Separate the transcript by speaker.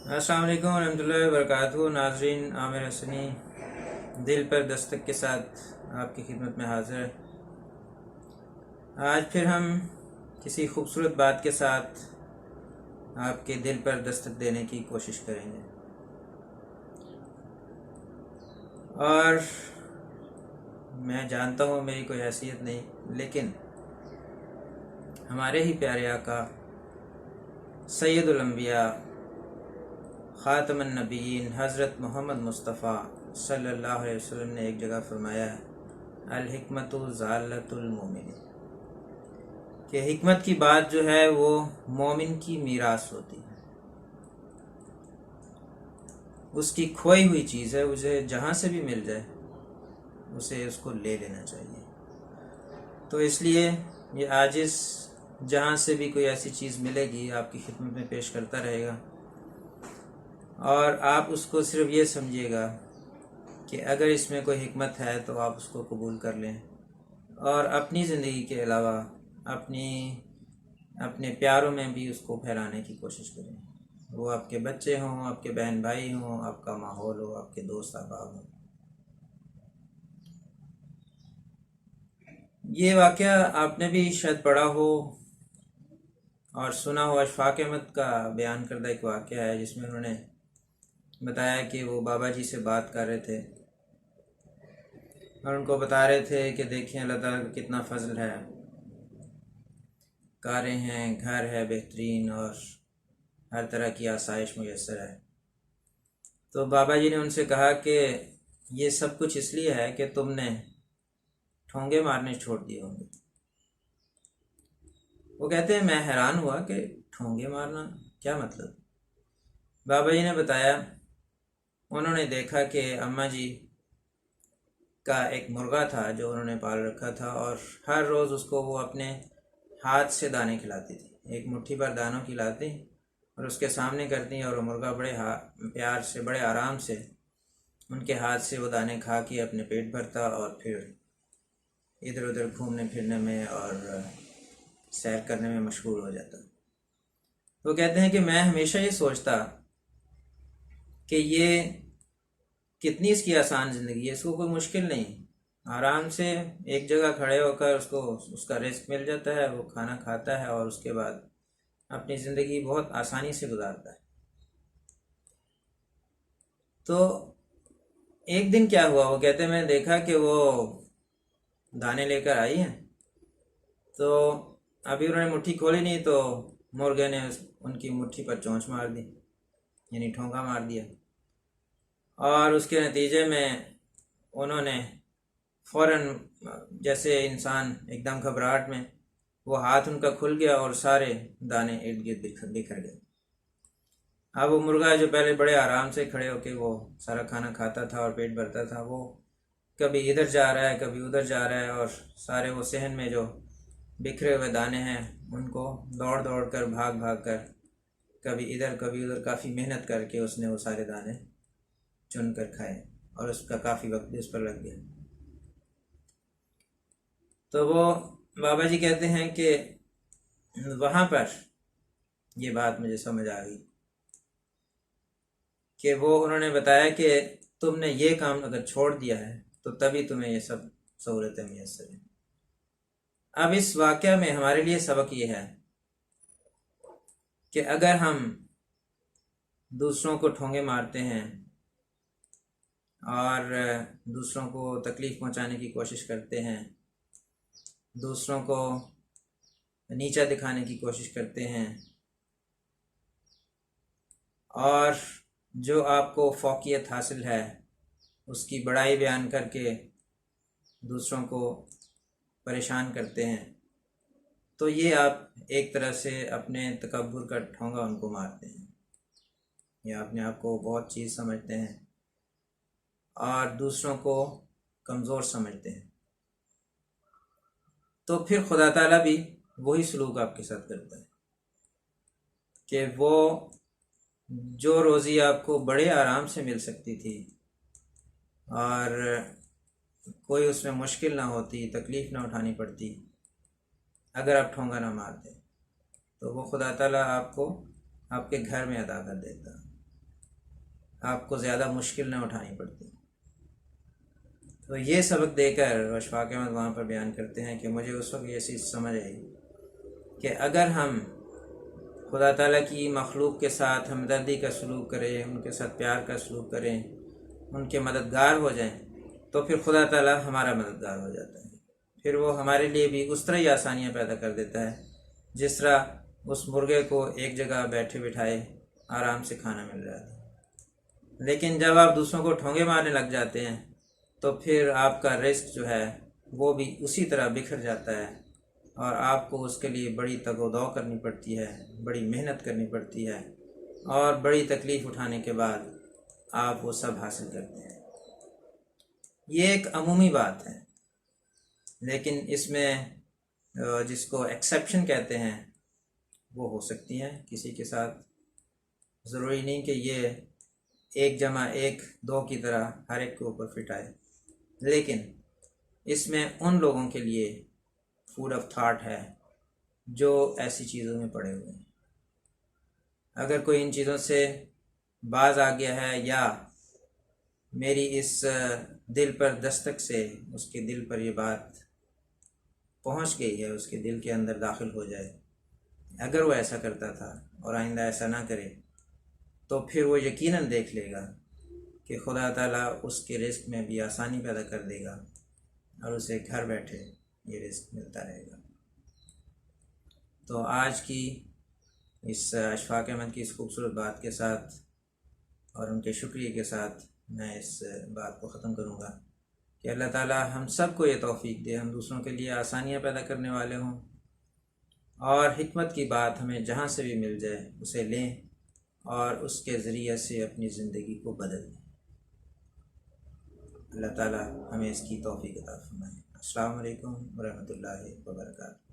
Speaker 1: अस्सलाम वालेकुम रहमतुल्लाहि व बरकातहू। नाज़रीन, आमिर हसनी दिल पर दस्तक के साथ आपकी खिदमत में हाज़िर है। आज फिर हम किसी खूबसूरत बात के साथ आपके दिल पर दस्तक देने की कोशिश करेंगे। और मैं जानता हूँ मेरी कोई हैसियत नहीं, लेकिन हमारे ही प्यारे आका सैयदुल अंबिया ख़ातमुन नबीयीन हज़रत मोहम्मद मुस्तफ़ा सल्लल्लाहु अलैहि वसल्लम ने एक जगह फरमाया है, अल हिकमतु ज़ालतुल मोमिन, कि हिकमत की बात जो है वो मोमिन की मीरास होती है। उसकी खोई हुई चीज़ है, उसे जहाँ से भी मिल जाए उसे उसको ले लेना चाहिए। तो इसलिए ये आजिज़ जहाँ से भी कोई ऐसी चीज़ मिलेगी आपकी खिदमत में पेश करता रहेगा, और आप उसको सिर्फ ये समझिएगा कि अगर इसमें कोई हिकमत है तो आप उसको कबूल कर लें, और अपनी ज़िंदगी के अलावा अपने प्यारों में भी उसको फैलाने की कोशिश करें। वो आपके बच्चे हों, आपके बहन भाई हों, आपका माहौल हो, आपके दोस्त अहबाब हों। ये वाक़या आपने भी शायद पढ़ा हो और सुना हो। अशफाक अहमद का बयान करदा एक वाक़या है जिसमें उन्होंने बताया कि वो बाबा जी से बात कर रहे थे और उनको बता रहे थे कि देखिए अल्लाह ताला का कितना फ़ज़ल है, कारें हैं, घर है बेहतरीन, और हर तरह की आसाइश मुयस्सर है। तो बाबा जी ने उनसे कहा कि ये सब कुछ इसलिए है कि तुमने ठोंगे मारने छोड़ दिए होंगे। वो कहते हैं, मैं हैरान हुआ कि ठोंगे मारना क्या मतलब। बाबा जी ने बताया, उन्होंने देखा कि अम्मा जी का एक मुर्गा था जो उन्होंने पाल रखा था, और हर रोज़ उसको वो अपने हाथ से दाने खिलाती थी। एक मुट्ठी भर दानों खिलाती और उसके सामने करती, और वो मुर्गा बड़े प्यार से, बड़े आराम से उनके हाथ से वो दाने खा के अपने पेट भरता और फिर इधर उधर घूमने फिरने में और सैर करने में मशगूल हो जाता। तो कहते हैं कि मैं हमेशा ये सोचता कि ये कितनी इसकी आसान ज़िंदगी है, इसको कोई मुश्किल नहीं, आराम से एक जगह खड़े होकर उसको उसका रिस्क मिल जाता है, वो खाना खाता है और उसके बाद अपनी ज़िंदगी बहुत आसानी से गुजारता है। तो एक दिन क्या हुआ, वो कहते हैं मैंने देखा कि वो दाने लेकर आई हैं, तो अभी उन्होंने मुट्ठी खोली नहीं तो मुर्गे ने उनकी मुट्ठी पर चोंच मार दी, यानी ठोंका मार दिया, और उसके नतीजे में उन्होंने फ़ौरन, जैसे इंसान एकदम घबराहट में, वो हाथ उनका खुल गया और सारे दाने इर्द गिर्द बिखर गए। अब वो मुर्गा जो पहले बड़े आराम से खड़े होके वो सारा खाना खाता था और पेट भरता था, वो कभी इधर जा रहा है कभी उधर जा रहा है, और सारे वो सहन में जो बिखरे हुए दाने हैं उनको दौड़ दौड़ कर, भाग भाग कर, कभी इधर कभी उधर, काफ़ी मेहनत करके उसने वो सारे दाने चुन कर खाए, और उसका काफ़ी वक्त भी उस पर लग गया। तो वो बाबा जी कहते हैं कि वहाँ पर ये बात मुझे समझ आ गई कि वो उन्होंने बताया कि तुमने ये काम अगर छोड़ दिया है तो तभी तुम्हें ये सब सहूलतें मैसर हैं। अब इस वाक़या में हमारे लिए सबक ये है कि अगर हम दूसरों को ठोंगे मारते हैं और दूसरों को तकलीफ़ पहुंचाने की कोशिश करते हैं, दूसरों को नीचा दिखाने की कोशिश करते हैं, और जो आपको फ़ौक़ियत हासिल है उसकी बड़ाई बयान करके दूसरों को परेशान करते हैं, तो ये आप एक तरह से अपने तकब्बुर का ठोंगा उनको मारते हैं, या अपने आप को बहुत चीज़ समझते हैं और दूसरों को कमज़ोर समझते हैं। तो फिर खुदा ताला भी वही सलूक आपके साथ करता है कि वो जो रोज़ी आपको बड़े आराम से मिल सकती थी और कोई उसमें मुश्किल ना होती, तकलीफ़ ना उठानी पड़ती, अगर आप ठोंगा ना मारते तो वो खुदा ताला आपको आपके घर में अदा कर देता। آپ کو زیادہ مشکل نہ اٹھانی پڑتی۔ تو یہ سبق دے کر اشفاق احمد وہاں پر بیان کرتے ہیں کہ مجھے اس وقت یہ چیز سمجھ آئی کہ اگر ہم خدا تعالیٰ کی مخلوق کے ساتھ ہمدردی کا سلوک کریں، ان کے ساتھ پیار کا سلوک کریں، ان کے مددگار ہو جائیں، تو پھر خدا تعالیٰ ہمارا مددگار ہو جاتا ہے۔ پھر وہ ہمارے لیے بھی اس طرح ہی آسانیاں پیدا کر دیتا ہے جس طرح اس مرغے کو ایک جگہ بیٹھے بٹھائے آرام سے کھانا مل رہا ہے۔ لیکن جب آپ دوسروں کو ٹھونگے مارنے لگ جاتے ہیں تو پھر آپ کا رزق جو ہے وہ بھی اسی طرح بکھر جاتا ہے، اور آپ کو اس کے لیے بڑی تگ و دو کرنی پڑتی ہے، بڑی محنت کرنی پڑتی ہے، اور بڑی تکلیف اٹھانے کے بعد آپ وہ سب حاصل کرتے ہیں۔ یہ ایک عمومی بات ہے، لیکن اس میں جس کو ایکسیپشن کہتے ہیں وہ ہو سکتی ہیں کسی کے ساتھ۔ ضروری نہیں کہ یہ 1+1=2 کی طرح ہر ایک کے اوپر فٹ آئے، لیکن اس میں ان لوگوں کے لیے فوڈ آف تھاٹ ہے جو ایسی چیزوں میں پڑے ہوئے ہیں۔ اگر کوئی ان چیزوں سے باز آ گیا ہے، یا میری اس دل پر دستک سے اس کے دل پر یہ بات پہنچ گئی ہے، اس کے دل کے اندر داخل ہو جائے، اگر وہ ایسا کرتا تھا اور آئندہ ایسا نہ کرے، تو پھر وہ یقیناً دیکھ لے گا کہ خدا تعالیٰ اس کے رزق میں بھی آسانی پیدا کر دے گا، اور اسے گھر بیٹھے یہ رزق ملتا رہے گا۔ تو آج کی اس اشفاق احمد کی اس خوبصورت بات کے ساتھ اور ان کے شکریہ کے ساتھ میں اس بات کو ختم کروں گا کہ اللہ تعالیٰ ہم سب کو یہ توفیق دے، ہم دوسروں کے لیے آسانیاں پیدا کرنے والے ہوں، اور حکمت کی بات ہمیں جہاں سے بھی مل جائے اسے لیں اور اس کے ذریعے سے اپنی زندگی کو بدل دیں۔ اللہ تعالیٰ ہمیں اس کی توفیق عطا فرمائے۔ السلام علیکم ورحمۃ اللہ وبرکاتہ۔